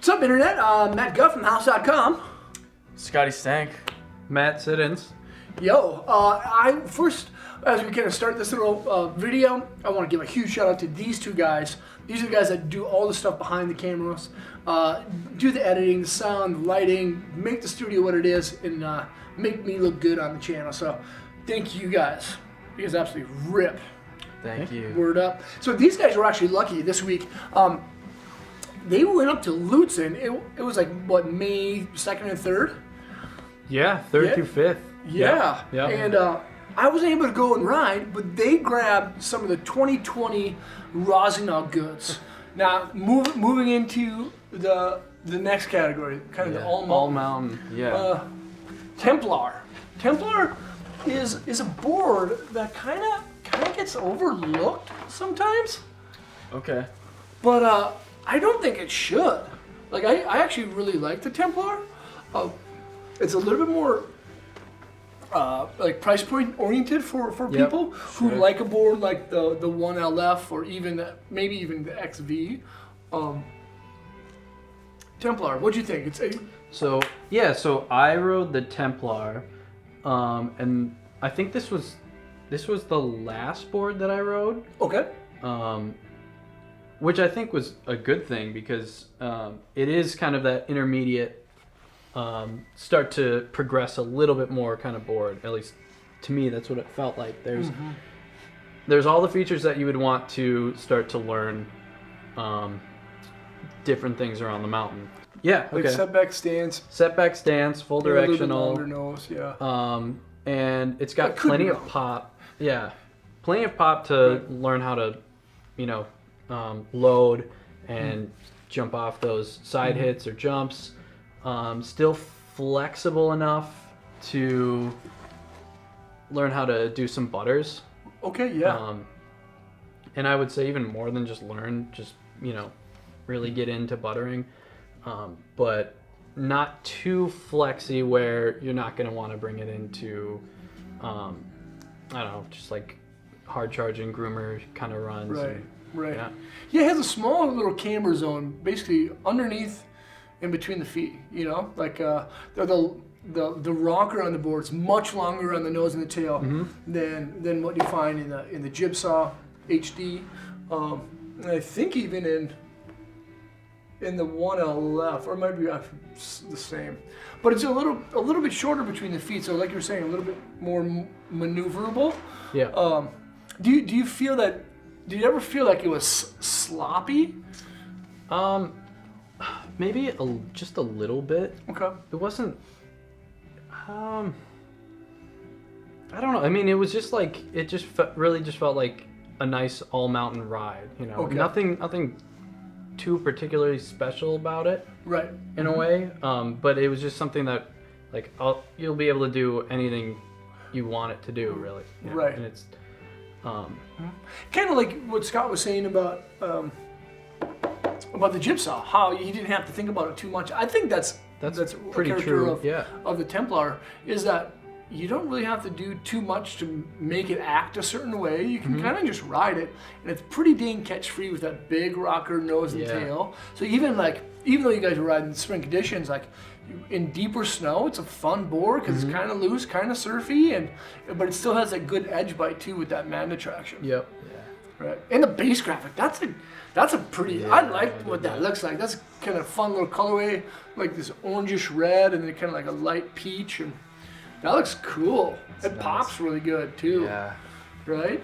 What's up, Internet? Matt Guff from House.com. Scottie Stank. Matt Siddons. Yo, first, as we kind of start this little video, I want to give a huge shout out to these two guys. These are the guys that do all the stuff behind the cameras, do the editing, the sound, the lighting, make the studio what it is, and make me look good on the channel. So, thank you guys. You guys absolutely rip. Thank you. Word up. So these guys were actually lucky this week. They went up to Lutsen. It was like, what, May 2nd and 3rd? Yeah, 3rd through 5th. Yeah. Yeah. And I wasn't able to go and ride, but they grabbed some of the 2020 Rossignol goods. Now, moving into the next category, kind of the all mountain. Yeah. Templar. Templar is a board that kind of gets overlooked sometimes. Okay. But I don't think it should. Like, I actually really like the Templar. It's a little bit more like price point oriented for people who like a board like the 1LF or even maybe even the XV. Templar, what'd you think? So I rode the Templar, and I think this was the last board that I rode. Okay. Which I think was a good thing because it is kind of that intermediate, start to progress a little bit more kind of board. At least to me, that's what it felt like. There's all the features that you would want to start to learn different things around the mountain. Yeah, okay. Like setback stance, full directional. longer nose, yeah. And it's got plenty of pop. Yeah, plenty of pop to learn how to, load and jump off those side hits or jumps. Still flexible enough to learn how to do some butters. Okay, yeah. And I would say even more than just learn, just, really get into buttering. But not too flexy where you're not going to want to bring it into, I don't know, just like hard charging groomer kind of runs. Right. Yeah. It has a small little camber zone, basically underneath and between the feet. Like the rocker on the board is much longer on the nose and the tail than what you find in the Jigsaw HD. And I think even in the 1LF, or it might be the same, but it's a little bit shorter between the feet. So like you were saying, a little bit more maneuverable. Yeah. Do you feel that? Did you ever feel like it was sloppy? Maybe just a little bit. Okay. It wasn't. I don't know. I mean, it was just like it just really felt like a nice all mountain ride. Okay. Nothing too particularly special about it. Right. In a way, but it was just something that, like, you'll be able to do anything you want it to do, really. Right. And it's. Kind of like what Scott was saying about the Jigsaw, how he didn't have to think about it too much. I think that's pretty true of the Templar, is that you don't really have to do too much to make it act a certain way. You can kind of just ride it, and it's pretty dang catch-free with that big rocker nose and tail. So even though you guys are riding spring conditions, like in deeper snow, it's a fun board because it's kind of loose, kind of surfy, but it still has that good edge bite too with that man traction. Yep. Yeah. Right. And the base graphic, that's a pretty. I like what that looks like. That's kind of fun little colorway, like this orangish red and then kind of like a light peach, and that looks cool. It pops really good too. Yeah. Right.